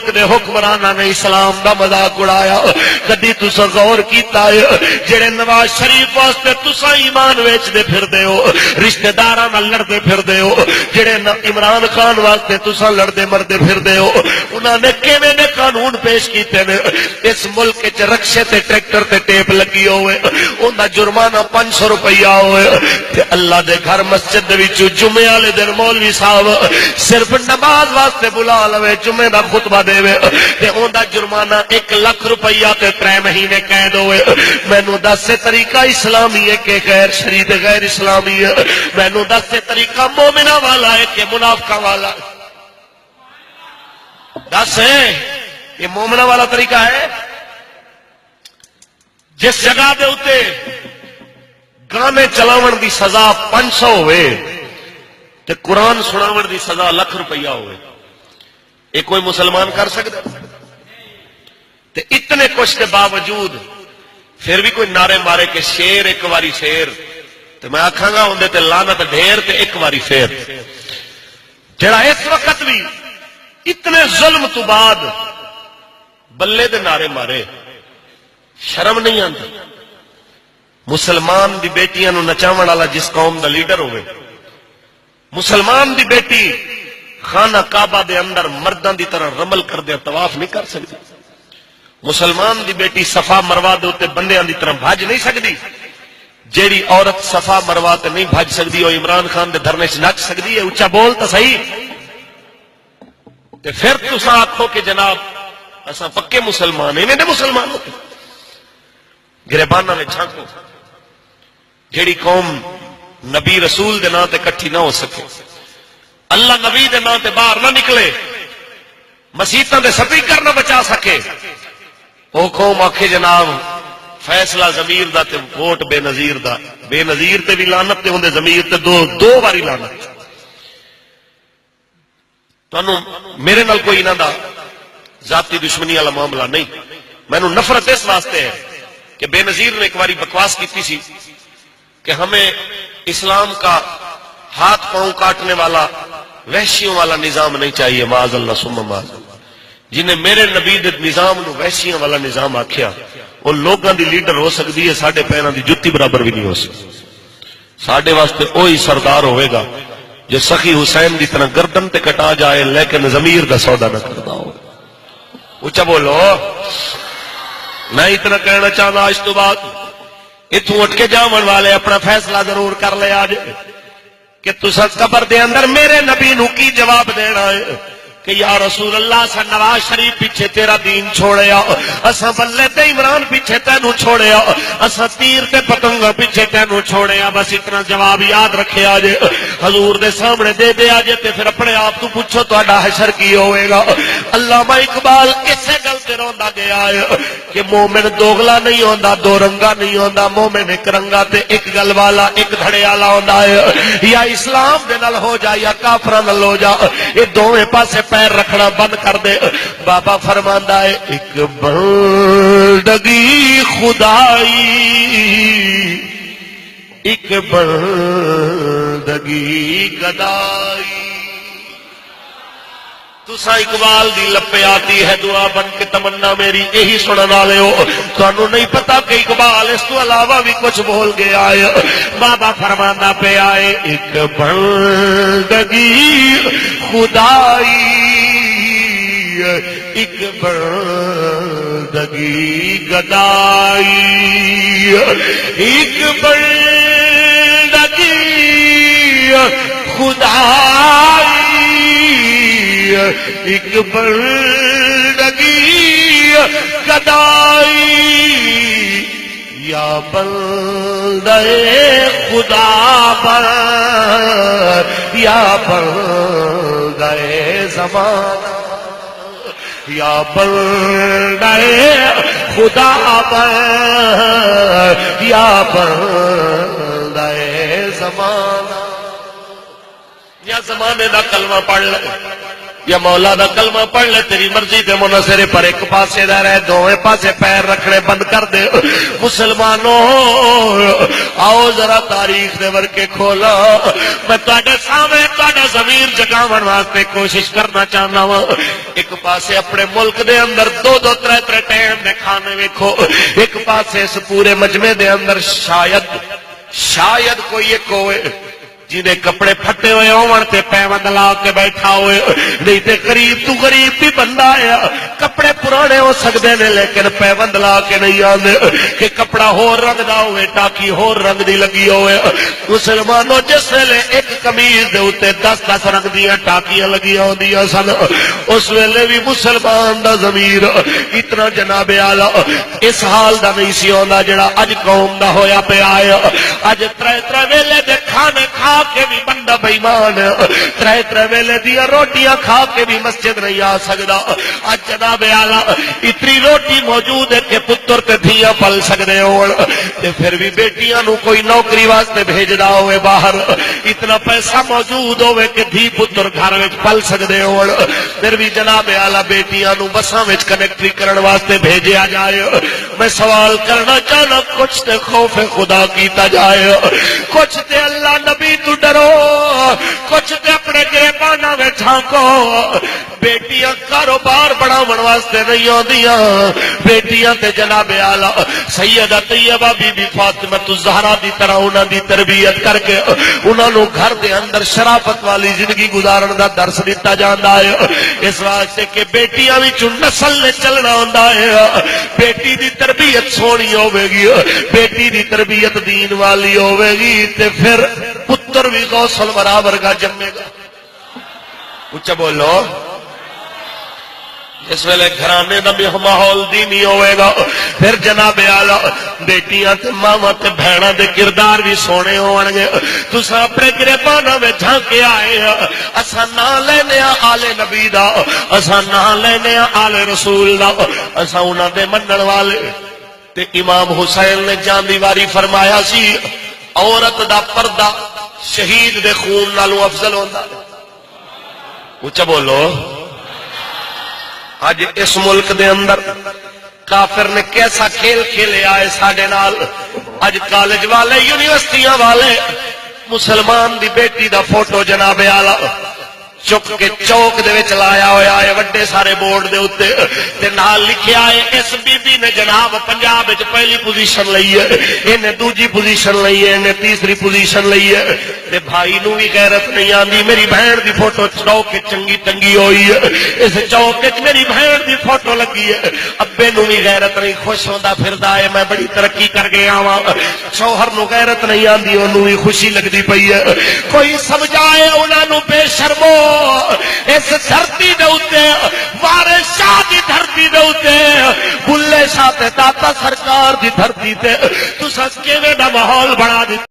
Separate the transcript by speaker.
Speaker 1: ملک دے حکمرانوں نے اسلام دا مذاق اڑایا. کدی تساں غور کیتا ہے جڑے نواز شریف واسطے تساں ایمان ویچدے پھردے ہو, رشتہ داراں نال لڑدے پھردے ہو, جڑے عمران خان واسطے تساں لڑدے مردے پھردے ہو, انہاں نے کیویں دے قانون پیش کیتے نے. اس ملک وچ رکشے تے ٹریکٹر تے ٹیپ لگی ہوئے, اوندا جرمانہ 500 روپیہ ہوئے, تے اللہ دے گھر مسجد دے وچ جمعے والے دن مولوی صاحب صرف نماز واسطے بلا لوے, جمعے دا خطبہ دے تے اوندا جرمانہ 1 لاکھ روپیہ تے 3 مہینے قید ہوئے. مینوں دس طریقہ اسلامی ہے کہ غیر شریعت غیر اسلامی ہے؟ مینوں دس طریقہ مومنہ والا ہے کہ منافقہ والا؟ دس ہے یہ مومنہ والا طریقہ ہے. جس جگہ دے اتے گانے چلاون دی سزا 500 ہوئے تے قرآن سناون دی سزا 1 لاکھ روپیہ ہوئے, یہ کوئی مسلمان کر سکتا؟ تے اتنے کچھ کے باوجود پھر بھی کوئی نعرے مارے کہ شیر ایک واری شیر, تے میں آکھاں گا اندے تے لعنت ڈھیر تے ایک واری شیر. جڑا اس وقت بھی اتنے ظلم تو بعد بلے دے نعرے مارے, شرم نہیں آندی؟ مسلمان دی بیٹیاں نو نچاون والا جس قوم دا لیڈر ہوئے, مسلمان دی بیٹی خانہ کعبہ دے اندر مرداں دی طرح رمل کر دے طواف نہیں کر سکتی. مسلمان دی بیٹی صفا مروا دے تے بندیاں دی طرح بھج نہیں سکتی. جیڑی عورت صفا مروا تے نہیں بھج سکتی وہ عمران خان دے دھرنے سے نچ سکتی ہے؟ اونچا بول تو صحیح. تے پھر تساں آکھو کہ جناب اساں پکے مسلمان ہیں. نہیں مسلمان ہوتے گریبانہ میں چھانکو. جیڑی قوم نبی رسول دے نام تے کٹھی نہ ہو سکے, اللہ نبی دے نام تے باہر نہ نکلے, مسیتاں دے سپیکر نہ بچا سکے, وہ قوم آکھے جناب فیصلہ ضمیر دا تے ووٹ بے نظیر دا. بے نظیر تے بھی لعنت تے ہوندے ضمیر تے دو واری لعنت. تانوں میرے نال کوئی انہاں دا ذاتی دشمنی والا معاملہ نہیں, مینوں نفرت اس واسطے ہے کہ بے نظیر نے ایک باری بکواس کیتی سی کہ ہمیں اسلام کا ہاتھ پاؤں کاٹنے والا وحشیوں والا نظام نہیں چاہیے. معاذ اللہ ثم معاذ اللہ. جنہیں میرے نبی دے نظام نو وحشیوں والا نظام آکھیا وہ لوگاں دی لیڈر ہو سکتی ہے, ساڈے پیراں دی جُتی برابر بھی نہیں ہو سکتی. ساڈے واسطے وہی سردار ہوئے گا جو سخی حسین دی طرح گردن تے کٹا جائے لیکن ضمیر دا سودا نہ کرتا ہو. اونچا بولو. میں اتنا کہنا چاہتا آج تو بعد اتوں اٹھ کے جاون والے اپنا فیصلہ ضرور کر لے آج کہ تساں قبر دے اندر میرے نبی نو کی جواب دینا ہے کہ یا رسول اللہ اساں نواز شریف پیچھے تیرا دین چھوڑیا, اساں بلے تے عمران پیچھے تینوں چھوڑیا, اساں تیر تے پتنگا پیچھے تینوں چھوڑیا. بس اتنا جواب یاد رکھے آجے, حضور دے سامنے دے دے آجے تے پھر اپنے آپ تو پوچھو تہاڈا حشر کی ہوئے گا. علامہ اقبال اسے گل تے روندا گیا ہے کہ مومن دوغلا نہیں ہوندا, دو رنگا نہیں ہوندا, مومن ایک رنگا تے ایک گل والا ایک دھڑے والا ہوندا ہے. یا اسلام دے نال ہو جا یا کافراں نال ہو جا, یہ دوویں پاسے پیر رکھنا بند کر دے. بابا فرماندا ہے ایک بندگی خدائی, ایک بندگی گدائی. تسا اقبال دی لپے آتی ہے دعا بن کے تمنا میری, یہی سنن والے ہو. تانوں نہیں پتا کہ اقبال اس تو علاوہ بھی کچھ بول گیا ہے. بابا فرمانا پہ آئے ایک بندگی خدائی, ایک بندگی گدائی, ایک بندگی خدائی, ایک بندگی گدائی. یا بندے خدا پر یا بندے زمانہ, یا بندے خدا پر یا بندے زمانہ. یا زمانے دا کلمہ پڑھ لے, یا مولا دا کلمہ پڑھ لے تیری مرضی دے مناظرے پر ایک پاسے دا رہے دوویں پاسے پیر رکھنے بند کر دے مسلمانوں آؤ ذرا تاریخ دے ورکے کھولا میں تواڈے سامنے تواڈا ضمیر جگاون واسطے کوشش کرنا چاہنا وا ایک پاسے اپنے ملک دے اندر دو دو ترے ترے ٹائم دے کھانے ویکھو ایک پاسے اس پورے مجمع دے اندر شاید کوئی ایک ہوئے جنہیں کپڑے پھٹے ہوئے ہون تے پیوند لا کے بیٹھا ہوئے نہیں تے غریب تو غریب بھی بندہ ہے کپڑے پرانے ہو سکتے نے لیکن پیوند لا کے نہیں آندے کہ کپڑا ہور رنگ دا ہوئے ٹاکی ہور رنگ دی لگی ہوئے مسلمانوں جس ویلے ایک قمیض دے اوتے 10 رنگ دیاں ٹاکیاں لگی ہوندیاں سن اس ویلے بھی مسلمان دا ضمیر اتنا جناب اعلی اس حال دا نہیں سی ہوندا جڑا اج قوم دا ہویا پیا ہے اج ترے ویلے دے کھانے کھا کے بھی بندہ بےمان ترے ویلے دیا روٹیاں کھا کے بھی مسجد نہیں آ سکتا اج جناب اعلی اتنی روٹی موجود ہے کہ پتر تے دھیاں پل سکتے ہون تے پھر بھی بیٹیاں نو کوئی نوکری واسطے بھیجدا ہوئے باہر اتنا پیسہ موجود ہوئے کہ دھی پتر گھر وچ پل سکتے ہون پھر بھی جناب اعلی بیٹیاں نو بساں وچ کنیکٹری کرن واسطے بھیجیا جائے میں سوال کرنا چاہنا کچھ تے خوف خدا کیتا جائے کچھ تے اللہ نبی تو ڈرو کچھ تے اپنے گریباناں میں جھانکو بیٹیاں کاروبار بڑھاون واسطے نہیں آندیاں بیٹیاں تے جناب اعلی سیدہ طیبہ بی بی فاطمہ الزہرا دی طرح انہاں دی تربیت کر کے انہاں نو گھر دے اندر شرافت والی زندگی گزارن دا درس دتا جاندا ہے اس واسطے کہ بیٹیاں وچ نسل نے چلنا ہوندا ہے بیٹی دی تربیت سونی ہوے گی بیٹی دی تربیت دین والی ہوے گی تے پھر پتر بھی غوث الورا ورگا جمے گا اچھا بولو اس ویلے گھرانے دا بھی ماحول دینی ہوئے گا پھر جناب اعلی بیٹیاں تے ماواں تے بہناں دے کردار بھی سونے ہون گے تساں اپنے گریباناں وچ جھانکے آئے اساں نام لینے آل نبی دا اساں نام لینے آل رسول دا اساں انہاں دے منن والے تے امام حسین نے جان دی واری فرمایا سی عورت دا پردہ شہید دے خون نالوں افضل ہوندا اونچا بولو آج اس ملک دے اندر کافر نے کیسا کھیل کھیلے آئے ساڈے نال آج کالج والے یونیورسٹیاں والے مسلمان دی بیٹی دا فوٹو جناب اعلی چک کے چوک دے وچ لایا ہویا ہے وڈے سارے بورڈ دے اوتے تے نال لکھیا ہے اس بی بی نے جناب پنجاب وچ پہلی پوزیشن لئی ہے اینے دوجی پوزیشن لئی ہے اینے تیسری پوزیشن لئی ہے تے بھائی نو بھی غیرت نہیں آندی میری بہن دی فوٹو چوک کے چنگی ٹنگی ہوئی ہے اس چوک وچ میری بہن دی فوٹو لگی ہے ابے نو بھی غیرت نہیں خوش ہوندا پھردا ہے میں بڑی ترقی کر گیا ہاں شوہر نو غیرت نہیں آندی اونوں بھی خوشی لگدی پئی ہے کوئی سمجھائے انہاں نو بے شرمو اس دھرتی دے اوتے وارث شاہ دی دھرتی دے اوتے بلے شاہ تے داتا سرکار دی دھرتی تے تساں کیویں دا ماحول بنا دتا